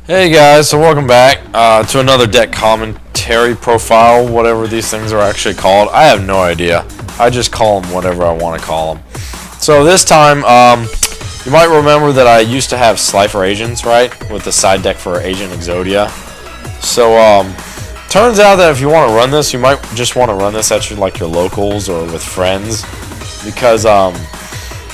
Hey guys, so welcome back to another deck commentary profile, whatever these things are actually called. I have no idea. I just call them whatever I want to call them. So this time, you might remember that I used to have SLifer agents, right? With the side deck for Agent Exodia. So, turns out that if you want to run this, you might just want to run this at your locals or with friends. Because,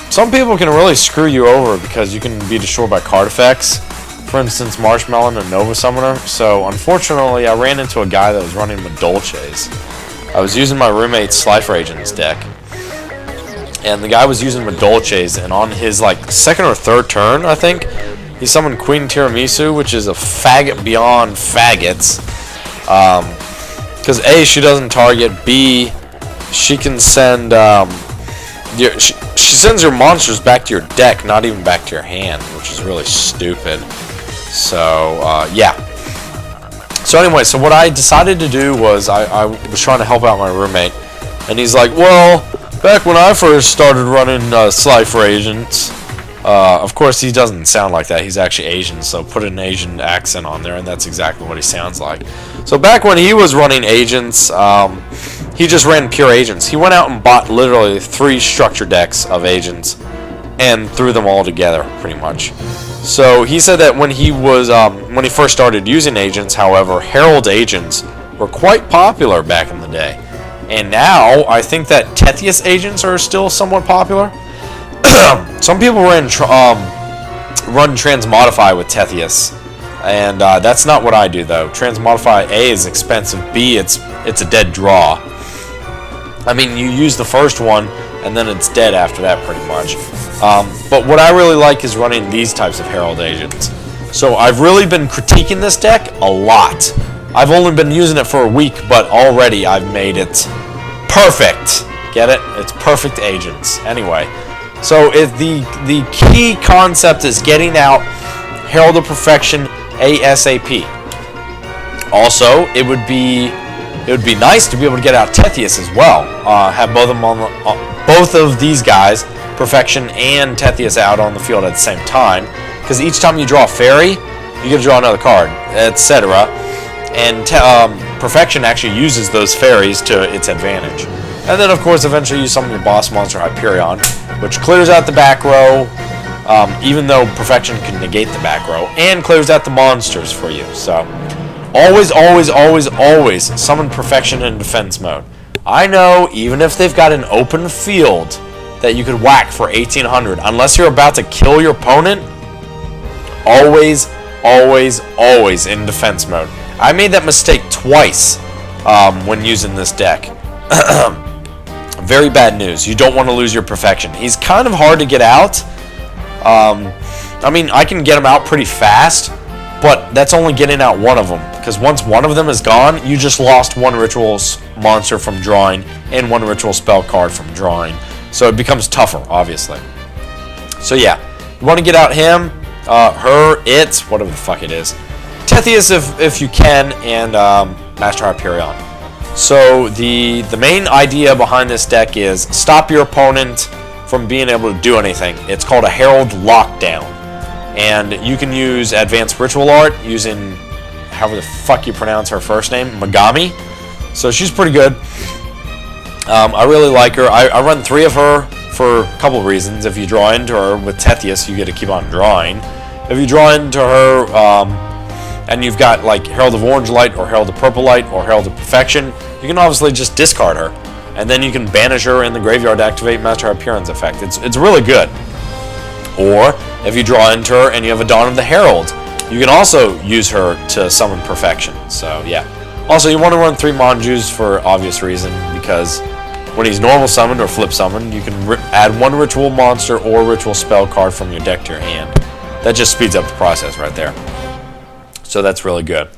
some people can really screw you over because you can be destroyed by card effects. For instance, Marshmallow and Nova Summoner. So, unfortunately, I ran into a guy that was running Medolces. I was using my roommate's SLifer Agents deck. And the guy was using Medolces, and on his, second or third turn, I think, he summoned Queen Tiramisu, which is a faggot beyond faggots. Because A, she doesn't target, B, she can send, she sends your monsters back to your deck, not even back to your hand, which is really stupid. So, yeah. So anyway, so what I decided to do was I was trying to help out my roommate, and he's like, well, back when I first started running SLifer Agents, of course he doesn't sound like that, he's actually Asian, so put an Asian accent on there, and that's exactly what he sounds like. So back when he was running Agents, he just ran pure Agents. He went out and bought literally 3 structure decks of Agents, and threw them all together, pretty much. So he said that when he was when he first started using Agents, however, Herald Agents were quite popular back in the day, and now I think that Tethys Agents are still somewhat popular. Some people run Transmodify with Tethys, and that's not what I do though. Transmodify A is expensive. B, it's a dead draw. I mean, you use the first one, and then it's dead after that, pretty much. But what I really like is running these types of Herald Agents. So I've really been critiquing this deck a lot. I've only been using it for a week, but already I've made it perfect. Get it? It's perfect Agents. Anyway, so the key concept is getting out Herald of Perfection ASAP. Also, it would be nice to be able to get out Tethys as well. Have both of them both of these guys, Perfection and Tethys, out on the field at the same time. Because each time you draw a fairy, you get to draw another card, etc. And Perfection actually uses those fairies to its advantage. And then, of course, eventually you summon your boss monster, Hyperion, which clears out the back row, even though Perfection can negate the back row, and clears out the monsters for you. So, always, always, always, always summon Perfection in defense mode. I know, even if they've got an open field that you could whack for 1800, unless you're about to kill your opponent, always, always, always in defense mode. I made that mistake twice when using this deck. Very bad news. You don't want to lose your Perfection. He's kind of hard to get out. I mean, I can get him out pretty fast, but that's only getting out one of them, because once one of them is gone, you just lost one ritual monster from drawing and one ritual spell card from drawing. So it becomes tougher, obviously. So yeah, you want to get out him, her, it, whatever the fuck it is. Tethys if you can, and Master Hyperion. So the main idea behind this deck is stop your opponent from being able to do anything. It's called a Herald Lockdown. And you can use Advanced Ritual Art using however the fuck you pronounce her first name, Megami. So she's pretty good. I really like her. I run 3 of her for a couple of reasons. If you draw into her with Tethys, you get to keep on drawing. If you draw into her and you've got like Herald of Orange Light or Herald of Purple Light or Herald of Perfection, you can obviously just discard her. And then you can banish her in the graveyard to activate Master Hyperion's effect. It's really good. Or if you draw into her and you have a Dawn of the Herald, you can also use her to summon Perfection. So yeah. Also, you want to run 3 Manjus for obvious reason, because when he's normal summoned or flip summoned, you can add 1 ritual monster or ritual spell card from your deck to your hand. That just speeds up the process right there. So that's really good.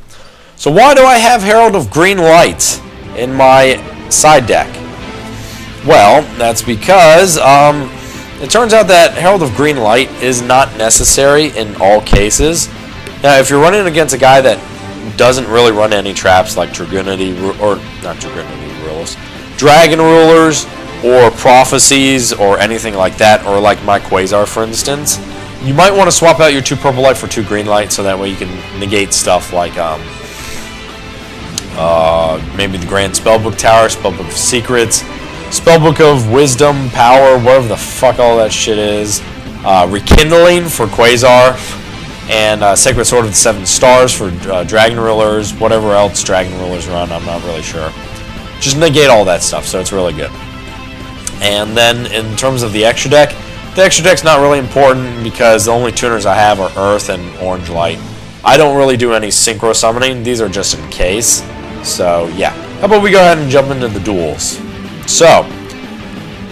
So why do I have Herald of Green Light in my side deck? Well, that's because it turns out that Herald of Green Light is not necessary in all cases. Now, if you're running against a guy that doesn't really run any traps like Dragunity, or not Dragunity Rulers, Dragon Rulers, or Prophecies, or anything like that, or like my Quasar, for instance, You might want to swap out your 2 purple light for 2 green light, so that way you can negate stuff like maybe the Grand Spellbook Tower, Spellbook of Secrets, Spellbook of Wisdom, Power, whatever the fuck all that shit is. Rekindling for Quasar, and Sacred Sword of the 7 Stars for Dragon Rulers, whatever else Dragon Rulers run, I'm not really sure. Just negate all that stuff, so it's really good. And then in terms of the extra deck, the extra deck's not really important because the only tuners I have are Earth and Orange Light. I don't really do any synchro summoning, these are just in case. So yeah, how about we go ahead and jump into the duels. So,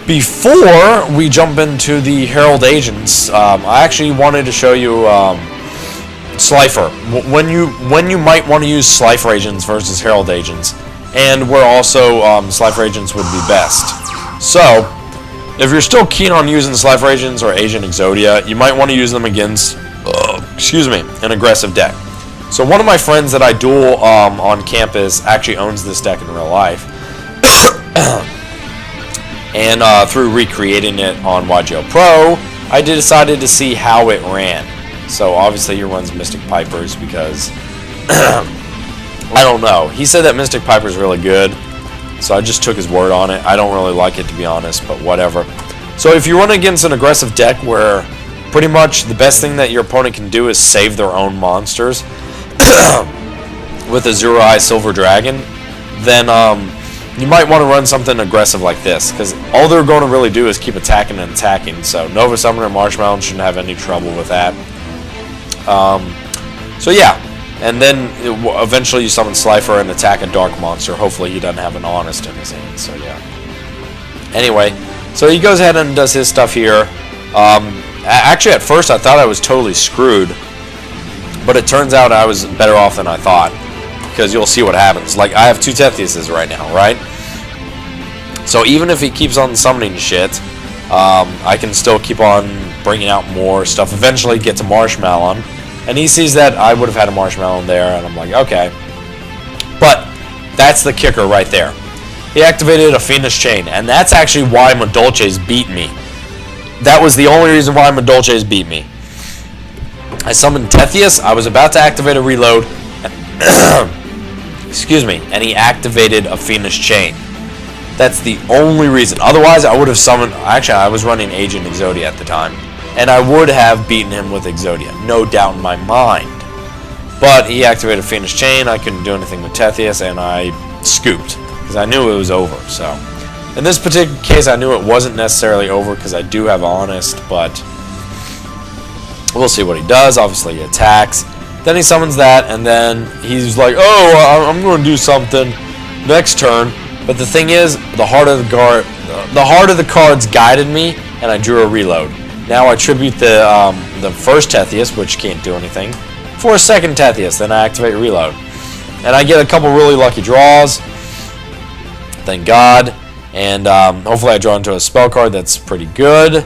before we jump into the Herald agents, I actually wanted to show you SLifer. When you might want to use SLifer agents versus Herald agents, and where also SLifer agents would be best. So, if you're still keen on using SLifer agents or Agent Exodia, you might want to use them against, an aggressive deck. So one of my friends that I duel on campus actually owns this deck in real life. And through recreating it on YGO Pro, I decided to see how it ran. So obviously he runs Mystic Pipers because, I don't know. He said that Mystic Piper is really good, so I just took his word on it. I don't really like it, to be honest, but whatever. So if you run against an aggressive deck where pretty much the best thing that your opponent can do is save their own monsters with a Zero-Eye Silver Dragon, then you might want to run something aggressive like this, because all they're going to really do is keep attacking and attacking. So Nova Summoner Marshmallow shouldn't have any trouble with that. So yeah, and then eventually you summon SLifer and attack a dark monster. Hopefully he doesn't have an Honest in his hand, so yeah. Anyway, so he goes ahead and does his stuff here. Actually, at first I thought I was totally screwed, but it turns out I was better off than I thought, because you'll see what happens. Like, I have 2 Tethyses right now, right? So even if he keeps on summoning shit, I can still keep on bringing out more stuff. Eventually get to Marshmallow, and he sees that I would have had a Marshmallow there, and I'm like, okay. But that's the kicker right there. He activated a Fiendish Chain, and that's actually why Madolche's beat me. That was the only reason why Madolche's beat me. I summoned Tethys, I was about to activate a reload, excuse me, and he activated a Fiendish Chain. That's the only reason. Otherwise, I would have summoned... Actually, I was running Agent Exodia at the time, and I would have beaten him with Exodia, no doubt in my mind. But he activated Fiendish Chain, I couldn't do anything with Tethys, and I scooped, because I knew it was over, so... In this particular case, I knew it wasn't necessarily over, because I do have Honest, but... We'll see what he does. Obviously, he attacks. Then he summons that, and then he's like, oh, I'm going to do something next turn. But the thing is, the heart of the cards guided me, and I drew a reload. Now I tribute the first Tethys, which can't do anything, for a second Tethys. Then I activate reload, and I get a couple really lucky draws. Thank God. And hopefully I draw into a spell card that's pretty good.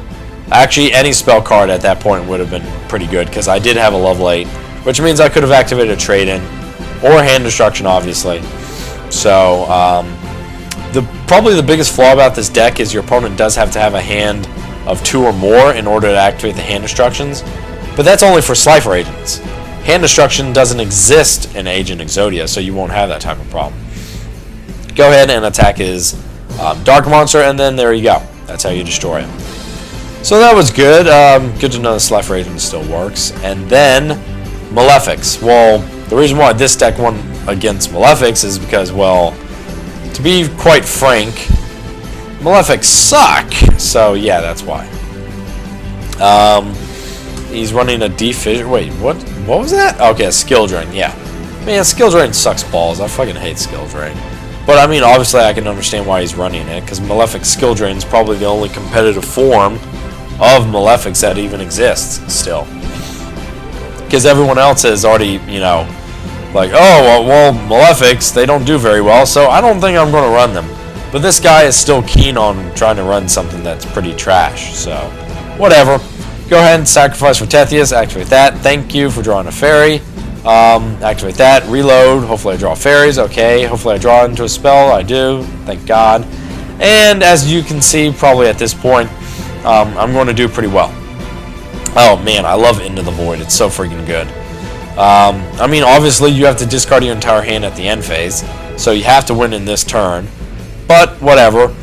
Actually, any spell card at that point would have been pretty good, because I did have a level 8, which means I could have activated a trade-in, or hand destruction, obviously. So, probably the biggest flaw about this deck is your opponent does have to have a hand of 2 or more in order to activate the hand destructions, but that's only for SLifer agents. Hand destruction doesn't exist in Agent Exodia, so you won't have that type of problem. Go ahead and attack his Dark Monster, and then there you go. That's how you destroy him. So that was good. Good to know the SLifer agent still works. And then Malefics. Well, the reason why this deck won against Malefics is because, well, to be quite frank, Malefics suck. So yeah, that's why. He's running a defission. Wait, what was that? Okay, skill drain. Yeah, man, skill drain sucks balls. I fucking hate skill drain. But I mean, obviously, I can understand why he's running it, because Malefic skill drain is probably the only competitive form of Malefics that even exists still. Because everyone else is already, you know, like, oh, well, Malefics, they don't do very well, so I don't think I'm going to run them. But this guy is still keen on trying to run something that's pretty trash, so whatever. Go ahead and sacrifice for Tethys, activate that. Thank you for drawing a fairy. Activate that, reload, hopefully I draw fairies, okay, hopefully I draw into a spell, I do, thank God. And as you can see, probably at this point, I'm going to do pretty well. Oh man, I love Into the Void. It's so freaking good. I mean, obviously you have to discard your entire hand at the end phase, so you have to win in this turn. But whatever.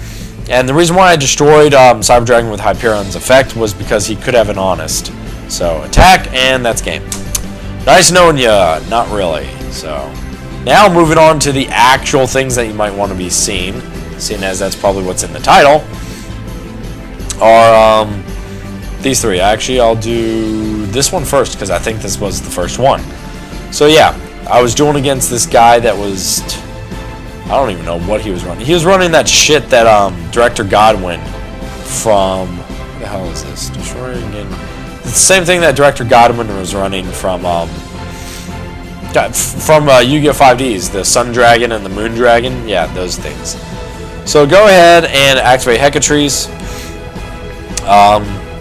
And the reason why I destroyed Cyber Dragon with Hyperion's effect was because he could have an Honest. So attack, and that's game. Nice knowing ya. Not really. So now moving on to the actual things that you might want to be seeing as that's probably what's in the title, are these three. Actually, I'll do this one first because I think this was the first one. So yeah, I was dueling against this guy that was, I don't even know what he was running. He was running that shit that Director Godwin from, what the hell is this? Destroying again. It's the same thing that Director Godwin was running from Yu-Gi-Oh! 5Ds, the Sun Dragon and the Moon Dragon. Yeah, those things. So go ahead and activate Hecatrees.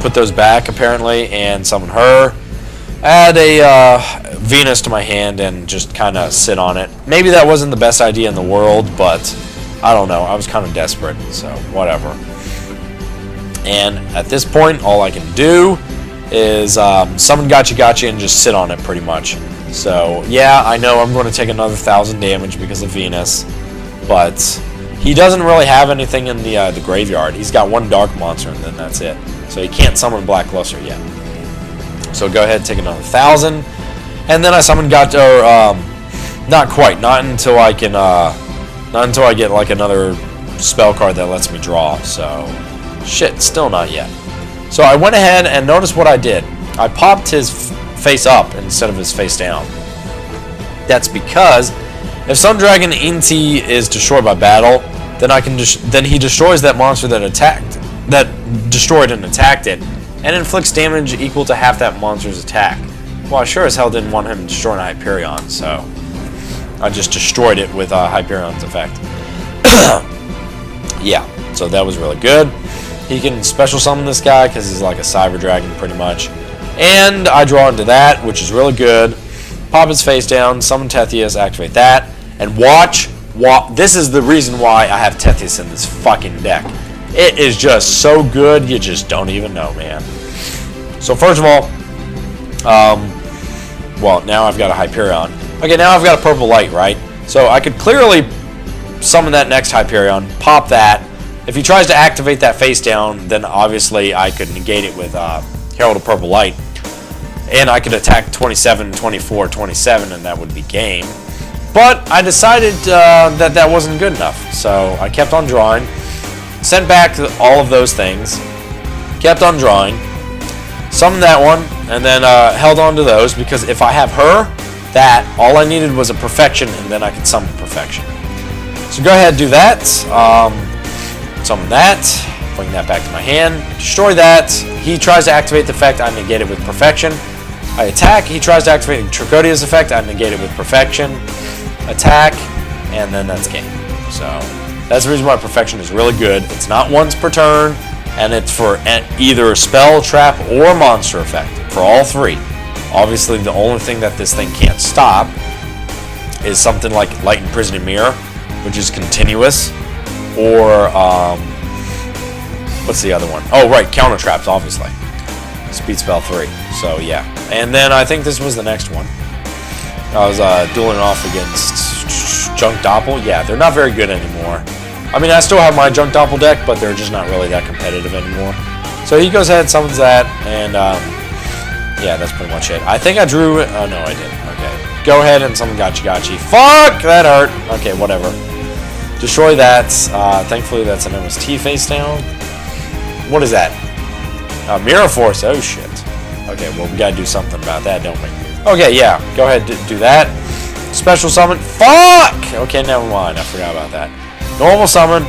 Put those back apparently and summon her. Add a Venus to my hand and just kind of sit on it. Maybe that wasn't the best idea in the world, but I don't know. I was kind of desperate, so whatever. And at this point, all I can do is summon Gotcha and just sit on it pretty much. So yeah, I know I'm going to take another 1,000 damage because of Venus, but he doesn't really have anything in the graveyard. He's got one dark monster and then that's it. So he can't summon Black Luster yet. So go ahead and take another 1,000, and then I summon not quite, not until I can, not until I get like another spell card that lets me draw. So shit, still not yet. So I went ahead and notice what I did. I popped his face up instead of his face down. That's because if Sun Dragon Inti is destroyed by battle, then he destroys that monster that destroyed and attacked it, and inflicts damage equal to half that monster's attack. Well, I sure as hell didn't want him to destroy an Hyperion, so I just destroyed it with Hyperion's effect. Yeah, so that was really good. He can special summon this guy because he's like a Cyber Dragon pretty much. And I draw into that, which is really good. Pop his face down, summon Tethys, activate that, and watch. This is the reason why I have Tethys in this fucking deck. It is just so good, you just don't even know, man. So first of all, well, now I've got a Hyperion. Okay, now I've got a purple light, right? So I could clearly summon that next Hyperion, pop that. If he tries to activate that face down, then obviously I could negate it with Herald of Purple Light. And I could attack 27, 24, 27, and that would be game. But I decided that wasn't good enough. So I kept on drawing. Sent back all of those things, kept on drawing, summoned that one, and then held on to those, because if I have her, all I needed was a Perfection, and then I could summon Perfection. So go ahead and do that, summon that, bring that back to my hand, destroy that. He tries to activate the effect, I negate it with Perfection. I attack, he tries to activate Tricodia's effect, I negate it with Perfection. Attack, and then that's game. So that's the reason why Perfection is really good. It's not once per turn, and it's for either spell, trap, or monster effect. For all three. Obviously, the only thing that this thing can't stop is something like Light Imprisoned Mirror, which is continuous, or what's the other one? Oh, right, counter traps, obviously. Speed spell 3. So yeah, and then I think this was the next one. I was dueling off against Junk Doppel. Yeah, they're not very good anymore. I mean, I still have my Junk Doppel deck, but they're just not really that competitive anymore. So he goes ahead, summons that, and yeah, that's pretty much it. I think I drew it. Oh, no, I didn't. Okay. Go ahead and summon Gotcha. Fuck! That hurt. Okay, whatever. Destroy that. Thankfully, that's an MST face down. What is that? Mirror Force. Oh, shit. Okay, well, we gotta do something about that, don't we? Okay, yeah. Go ahead, do that. Special summon. Fuck! Okay, never mind. I forgot about that. Normal summon.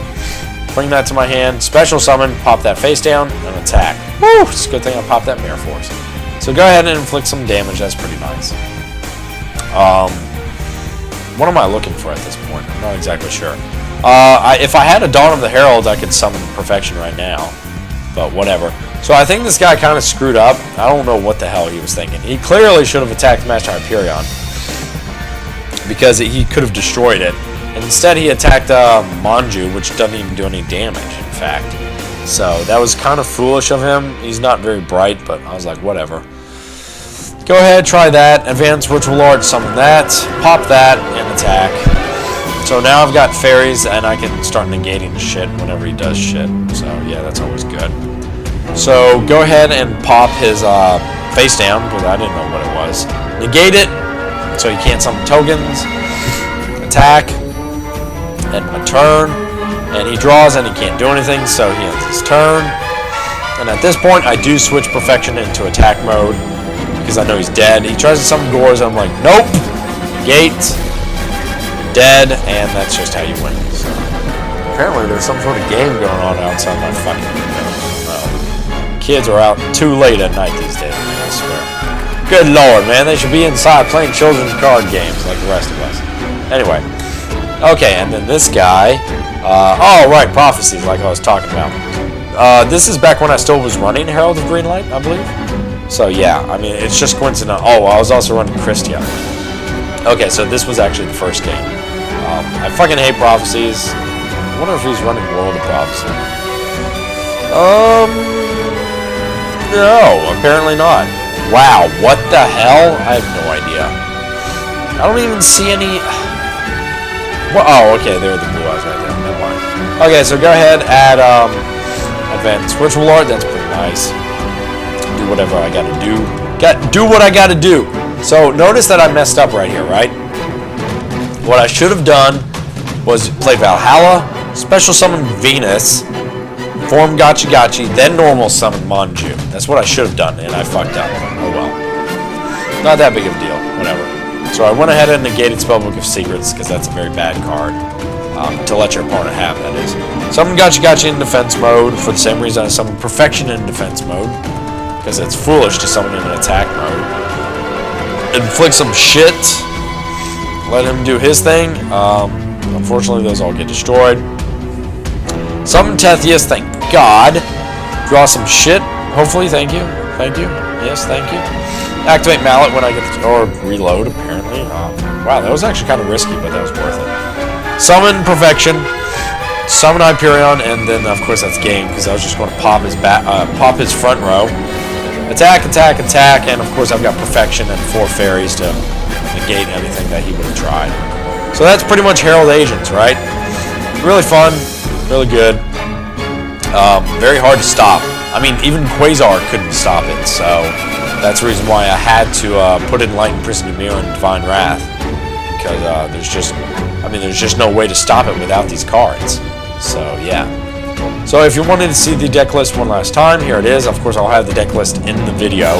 Bring that to my hand. Special summon. Pop that face down and attack. Woo! It's a good thing I popped that Mirror Force. So go ahead and inflict some damage. That's pretty nice. What am I looking for at this point? I'm not exactly sure. If I had a Dawn of the Herald, I could summon Perfection right now. But whatever. So I think this guy kind of screwed up. I don't know what the hell he was thinking. He clearly should have attacked Master Hyperion, because he could have destroyed it. Instead, he attacked Manju, which doesn't even do any damage, in fact. So that was kind of foolish of him. He's not very bright, but I was like, whatever. Go ahead, try that. Advanced Ritual Lord, summon that. Pop that, and attack. So now I've got fairies, and I can start negating shit whenever he does shit. So yeah, that's always good. So go ahead and pop his face down, because I didn't know what it was. Negate it, so he can't summon tokens. Attack. End my turn. And he draws, and he can't do anything, so he ends his turn. And at this point, I do switch Perfection into attack mode, because I know he's dead. He tries to summon Gores, and I'm like, nope! Negate. Dead, and that's just how you win. So, apparently there's some sort of game going on outside my fucking window. Well, kids are out too late at night these days, I swear. Good lord, man, they should be inside playing children's card games like the rest of us. Anyway. Okay, and then this guy. Oh, right, Prophecies, like I was talking about. This is back when I still was running Herald of Greenlight, I believe. So, yeah, I mean, it's just coincidental. Oh, I was also running Christia. Okay, so this was actually the first game. I fucking hate Prophecies. I wonder if he's running World of Prophecy. No, apparently not. Wow, what the hell? I have no idea. I don't even see any... Well, oh, okay, there are the blue eyes right there. Never mind. Okay, so go ahead, add Advanced Ritual Lord. That's pretty nice. Do whatever I gotta do. Do what I gotta do. So notice that I messed up right here, right? What I should have done was play Valhalla, special summon Venus, form Gachi Gachi, then normal summon Manju. That's what I should have done, and I fucked up. Oh well. Not that big of a deal. Whatever. So I went ahead and negated Spellbook of Secrets, because that's a very bad card. To let your opponent have, that is. Summon Gachi Gachi in defense mode, for the same reason I summoned Perfection in defense mode, because it's foolish to summon in an attack mode. Inflict some shit. Let him do his thing. Unfortunately, those all get destroyed. Summon Tethys, thank God. Draw some shit. Hopefully, thank you. Thank you. Yes, thank you. Activate Mallet when I get the... Or reload, apparently. Wow, that was actually kind of risky, but that was worth it. Summon Perfection. Summon Hyperion, and then, of course, that's game, because I was just going to pop his front row. Attack, attack, attack, and of course I've got Perfection and 4 fairies to negate anything that he would have tried. So that's pretty much Herald Agents, right? Really fun, really good. Very hard to stop. I mean, even Quasar couldn't stop it, so that's the reason why I had to put in Light Imprisoned Mirror and Divine Wrath, because there's just no way to stop it without these cards. So yeah. So if you wanted to see the deck list one last time, here it is. Of course, I'll have the deck list in the video.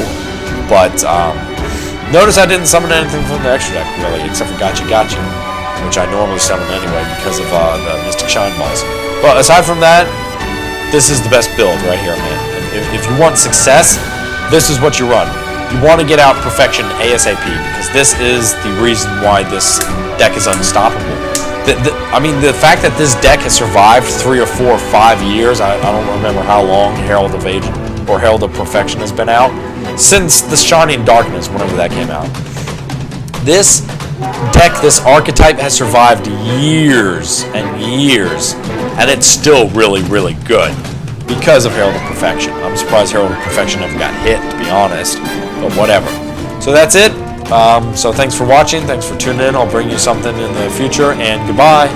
But notice I didn't summon anything from the extra deck, really, except for Gachi Gachi, which I normally summon anyway because of the Mystic Shine Balls. But aside from that, this is the best build right here, man. If you want success, this is what you run. You want to get out Perfection ASAP, because this is the reason why this deck is unstoppable. I mean, the fact that this deck has survived 3 or 4 or 5 years, I don't remember how long Herald of Age or Herald of Perfection has been out, since the Shining Darkness, whenever that came out. This deck, this archetype, has survived years and years, and it's still really, really good because of Herald of Perfection. I'm surprised Herald of Perfection never got hit, to be honest, but whatever. So that's it. So thanks for watching, thanks for tuning in. I'll bring you something in the future, and goodbye.